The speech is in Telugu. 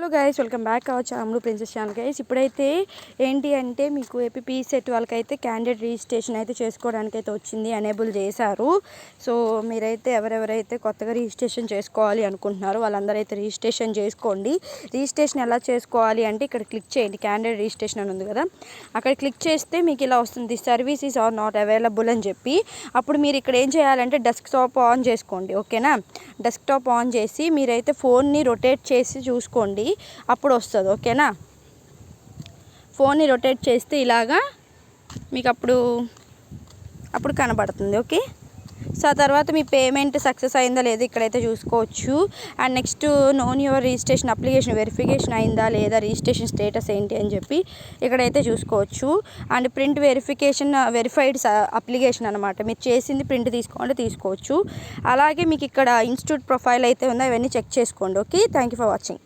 Hello guys, welcome back our channel princess channel. Guys ఇప్పుడైతే ఏంటి అంటే మీకు ఏపీ సెట్ వాళ్ళకైతే క్యాండిడేట్ రిజిస్ట్రేషన్ అయితే చేసుకోవడానికి అయితే వచ్చింది, ఎనేబుల్ చేశారు. సో మీరైతే ఎవరెవరైతే కొత్తగా రిజిస్ట్రేషన్ చేసుకోవాలి అనుకుంటున్నారో వాళ్ళందరూ అయితే రిజిస్ట్రేషన్ చేసుకోండి. రిజిస్ట్రేషన్ ఎలా చేసుకోవాలి అంటే ఇక్కడ క్లిక్ చేయండి, క్యాండిడేట్ రిజిస్ట్రేషన్ అని ఉంది కదా, అక్కడ క్లిక్ చేస్తే మీకు ఇలా వస్తుంది, సర్వీసెస్ ఆర్ నాట్ అవైలబుల్ అని చెప్పి. అప్పుడు మీరు ఇక్కడ ఏం చేయాలంటే డెస్క్టాప్ ఆన్ చేసుకోండి, ఓకేనా. డెస్క్టాప్ ఆన్ చేసి మీరైతే ఫోన్ని రొటేట్ చేసి చూసుకోండి, అప్పుడు వస్తుంది, ఓకేనా. ఫోన్ని రొటేట్ చేస్తే ఇలాగా మీకు అప్పుడు కనబడుతుంది, ఓకే. సో ఆ తర్వాత మీ పేమెంట్ సక్సెస్ అయిందా లేదా ఇక్కడైతే చూసుకోవచ్చు. And next known your registration application verification అయిందా లేదా, రిజిస్ట్రేషన్ స్టేటస్ ఏంటి అని చెప్పి ఇక్కడైతే చూసుకోవచ్చు. అండ్ ప్రింట్ వెరిఫైడ్ అప్లికేషన్ అనమాట, మీరు చేసింది ప్రింట్ తీసుకోవచ్చు. అలాగే మీకు ఇక్కడ ఇన్స్టిట్యూట్ ప్రొఫైల్ అయితే ఉందా, ఇవన్నీ చెక్ చేసుకోండి, okay. Thank you for watching.